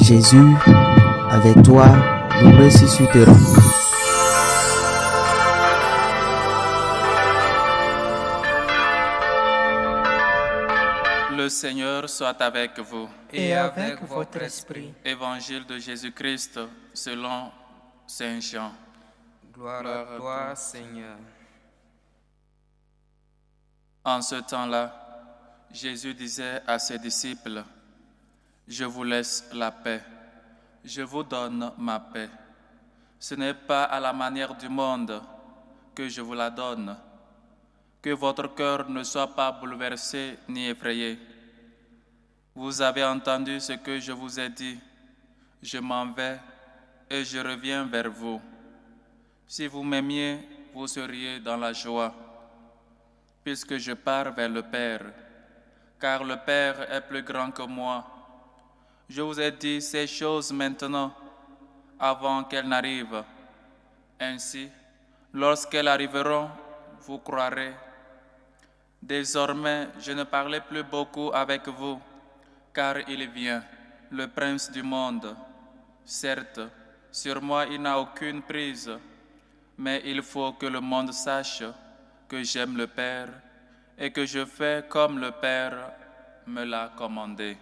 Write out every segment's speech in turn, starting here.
Jésus, avec toi, nous ressusciterons. Le Seigneur soit avec vous. Et avec votre esprit. Évangile de Jésus-Christ selon Saint Jean. Gloire à toi, Seigneur. En ce temps-là, Jésus disait à ses disciples, « Je vous laisse la paix, je vous donne ma paix. Ce n'est pas à la manière du monde que je vous la donne. Que votre cœur ne soit pas bouleversé ni effrayé. Vous avez entendu ce que je vous ai dit. Je m'en vais et je reviens vers vous. Si vous m'aimiez, vous seriez dans la joie, puisque je pars vers le Père, car le Père est plus grand que moi. Je vous ai dit ces choses maintenant, avant qu'elles n'arrivent. Ainsi, lorsqu'elles arriveront, vous croirez. Désormais, je ne parlais plus beaucoup avec vous, car il vient, le prince du monde. Certes, sur moi il n'a aucune prise, mais il faut que le monde sache que j'aime le Père et que je fais comme le Père me l'a commandé. »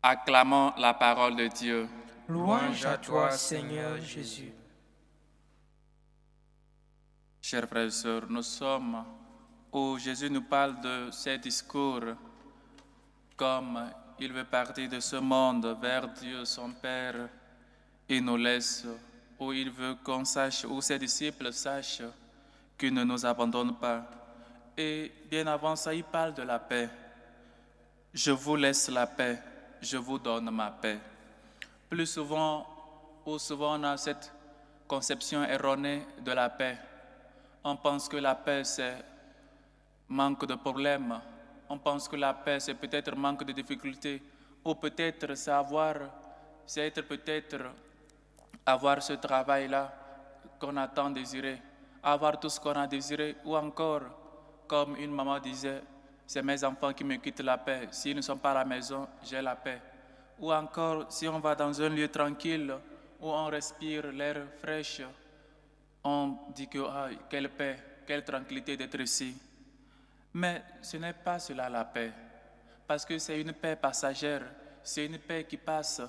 Acclamons la parole de Dieu. Louange à toi, Seigneur Jésus. Chers frères et sœurs, nous sommes où Jésus nous parle de ses discours comme il veut partir de ce monde vers Dieu, son Père. Il nous laisse où il veut qu'on sache, où ses disciples sachent qu'il ne nous abandonne pas. Et bien avant ça, il parle de la paix. Je vous laisse la paix, je vous donne ma paix. Plus souvent, ou souvent on a cette conception erronée de la paix. On pense que la paix, c'est manque de problèmes. On pense que la paix, c'est peut-être manque de difficultés. Ou peut-être c'est être peut-être avoir ce travail-là qu'on a tant désiré. Avoir tout ce qu'on a désiré. Ou encore, comme une maman disait, c'est mes enfants qui me quittent la paix. S'ils ne sont pas à la maison, j'ai la paix. Ou encore, si on va dans un lieu tranquille, où on respire l'air fraîche, on dit que quelle paix, quelle tranquillité d'être ici. Mais ce n'est pas cela la paix, parce que c'est une paix passagère, c'est une paix qui passe.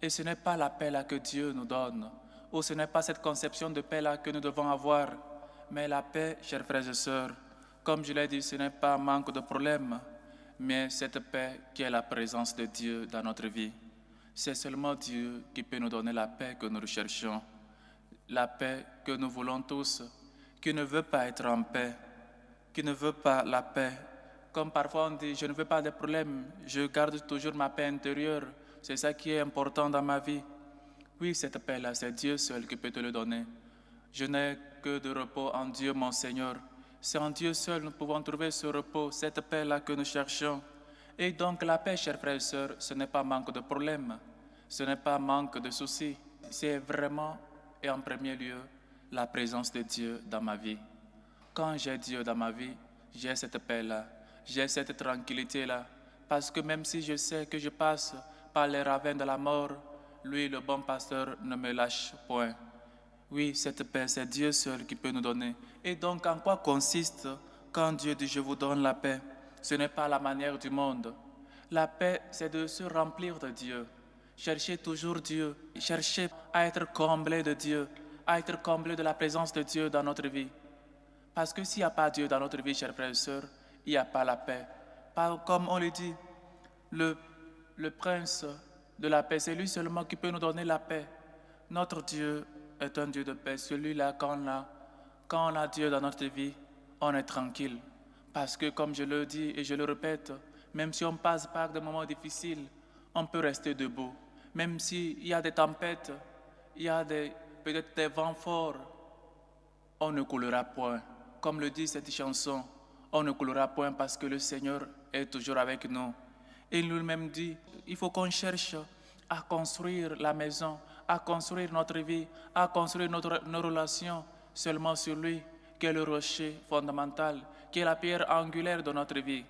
Et ce n'est pas la paix là que Dieu nous donne, ou ce n'est pas cette conception de paix là que nous devons avoir. Mais la paix, chers frères et sœurs, comme je l'ai dit, ce n'est pas un manque de problème, mais cette paix qui est la présence de Dieu dans notre vie. C'est seulement Dieu qui peut nous donner la paix que nous recherchons. La paix que nous voulons tous, qui ne veut pas être en paix, qui ne veut pas la paix. Comme parfois on dit, je ne veux pas de problème, je garde toujours ma paix intérieure. C'est ça qui est important dans ma vie. Oui, cette paix-là, c'est Dieu seul qui peut te le donner. Je n'ai que de repos en Dieu, mon Seigneur. C'est en Dieu seul que nous pouvons trouver ce repos, cette paix-là que nous cherchons. Et donc la paix, chers frères et sœurs, ce n'est pas manque de problème, ce n'est pas manque de soucis. C'est vraiment et en premier lieu la présence de Dieu dans ma vie. Quand j'ai Dieu dans ma vie, j'ai cette paix-là, j'ai cette tranquillité-là, parce que même si je sais que je passe par les ravins de la mort, lui, le bon pasteur, ne me lâche point. Oui, cette paix, c'est Dieu seul qui peut nous donner. Et donc, en quoi consiste quand Dieu dit « je vous donne la paix » ? Ce n'est pas la manière du monde. La paix, c'est de se remplir de Dieu. Chercher toujours Dieu, chercher à être comblé de Dieu, à être comblé de la présence de Dieu dans notre vie. Parce que s'il n'y a pas Dieu dans notre vie, chers frères et sœurs, il n'y a pas la paix. Comme on le dit, le prince de la paix, c'est lui seulement qui peut nous donner la paix. Notre Dieu est un Dieu de paix. Celui-là, quand on a Dieu dans notre vie, on est tranquille. Parce que, comme je le dis et je le répète, même si on passe par des moments difficiles, on peut rester debout. Même s'il y a des tempêtes, il y a peut-être des vents forts, on ne coulera point. Comme le dit cette chanson, on ne coulera point parce que le Seigneur est toujours avec nous. Et il nous-même dit, il faut qu'on cherche à construire la maison, à construire notre vie, à construire nos relations seulement sur lui, qui est le rocher fondamental, qui est la pierre angulaire de notre vie.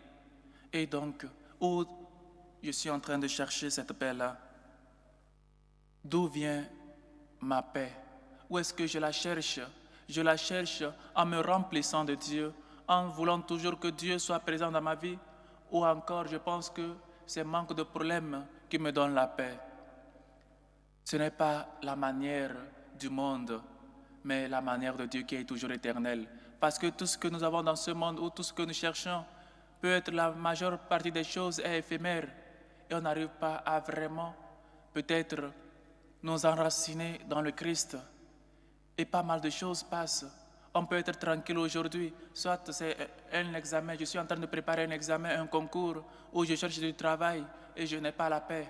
Et donc, où je suis en train de chercher cette paix-là, d'où vient ma paix? Où est-ce que je la cherche? Je la cherche en me remplissant de Dieu, en voulant toujours que Dieu soit présent dans ma vie, ou encore je pense que c'est manque de problème qui me donne la paix. Ce n'est pas la manière du monde, mais la manière de Dieu qui est toujours éternelle. Parce que tout ce que nous avons dans ce monde, ou tout ce que nous cherchons, peut être la majeure partie des choses est éphémère, et on n'arrive pas à vraiment, peut-être, nous enraciner dans le Christ. Et pas mal de choses passent. On peut être tranquille aujourd'hui, soit c'est un examen, je suis en train de préparer un examen, un concours, ou je cherche du travail et je n'ai pas la paix.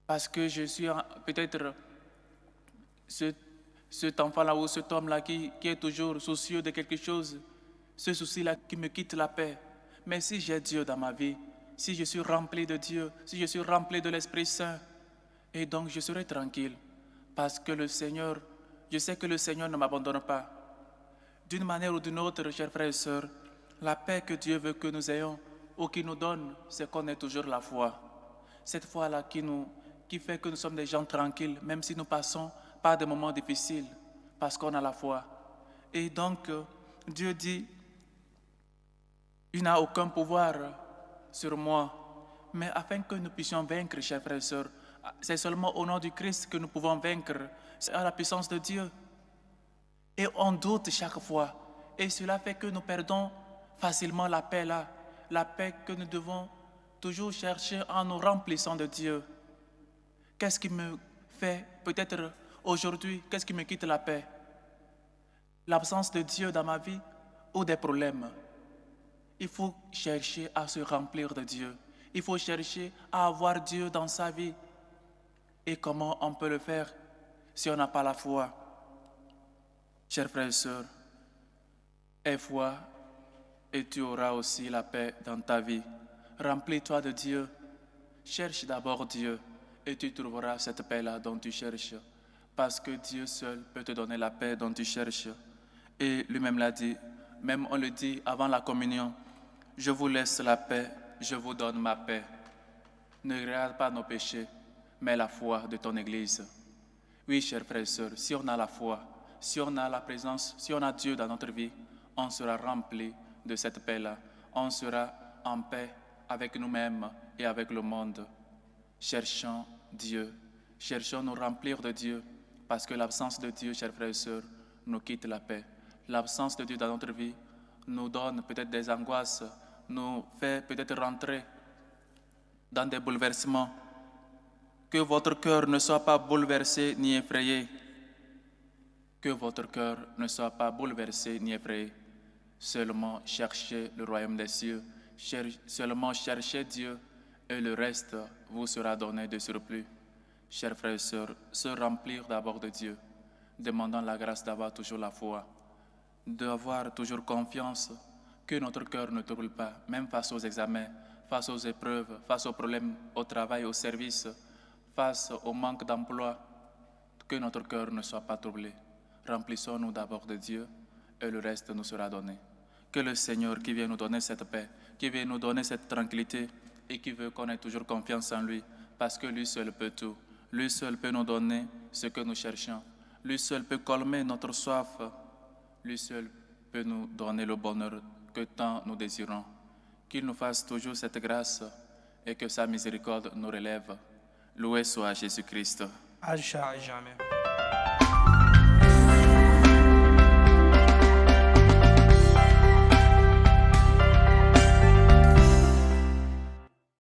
Parce que je suis peut-être cet enfant-là ou cet homme-là qui est toujours soucieux de quelque chose, ce souci-là qui me quitte la paix. Mais si j'ai Dieu dans ma vie, si je suis rempli de Dieu, si je suis rempli de l'Esprit Saint, et donc je serai tranquille. Parce que le Seigneur, je sais que le Seigneur ne m'abandonne pas. D'une manière ou d'une autre, chers frères et sœurs, la paix que Dieu veut que nous ayons ou qui nous donne, c'est qu'on ait toujours la foi. Cette foi-là qui fait que nous sommes des gens tranquilles, même si nous passons par des moments difficiles, parce qu'on a la foi. Et donc, Dieu dit, il n'a aucun pouvoir sur moi, mais afin que nous puissions vaincre, chers frères et sœurs, c'est seulement au nom du Christ que nous pouvons vaincre. C'est à la puissance de Dieu. Et on doute chaque fois. Et cela fait que nous perdons facilement la paix là. La paix que nous devons toujours chercher en nous remplissant de Dieu. Qu'est-ce qui me fait, peut-être aujourd'hui, qu'est-ce qui me quitte la paix? L'absence de Dieu dans ma vie ou des problèmes? Il faut chercher à se remplir de Dieu. Il faut chercher à avoir Dieu dans sa vie. Et comment on peut le faire si on n'a pas la foi? Chers frères et sœurs, aie foi et tu auras aussi la paix dans ta vie. Remplis-toi de Dieu. Cherche d'abord Dieu et tu trouveras cette paix-là dont tu cherches. Parce que Dieu seul peut te donner la paix dont tu cherches. Et lui-même l'a dit, même on le dit avant la communion, je vous laisse la paix, je vous donne ma paix. Ne regarde pas nos péchés, mais la foi de ton Église. Oui, chers frères et sœurs, si on a la foi, si on a la présence, si on a Dieu dans notre vie, on sera rempli de cette paix-là. On sera en paix avec nous-mêmes et avec le monde. Cherchons Dieu, cherchons nous remplir de Dieu, parce que l'absence de Dieu, chers frères et sœurs, nous quitte la paix. L'absence de Dieu dans notre vie nous donne peut-être des angoisses, nous fait peut-être rentrer dans des bouleversements. Que votre cœur ne soit pas bouleversé ni effrayé. Que votre cœur ne soit pas bouleversé ni effrayé. Seulement cherchez le royaume des cieux. Seulement cherchez Dieu et le reste vous sera donné de surplus. Chers frères et sœurs, se remplir d'abord de Dieu, demandant la grâce d'avoir toujours la foi, d'avoir toujours confiance, que notre cœur ne trouble pas, même face aux examens, face aux épreuves, face aux problèmes au travail, au service, face au manque d'emploi, que notre cœur ne soit pas troublé. Remplissons-nous d'abord de Dieu et le reste nous sera donné. Que le Seigneur qui vient nous donner cette paix, qui vient nous donner cette tranquillité et qui veut qu'on ait toujours confiance en lui, parce que lui seul peut tout. Lui seul peut nous donner ce que nous cherchons. Lui seul peut colmer notre soif. Lui seul peut nous donner le bonheur que tant nous désirons. Qu'il nous fasse toujours cette grâce et que sa miséricorde nous relève. Loué soit Jésus-Christ. À jamais.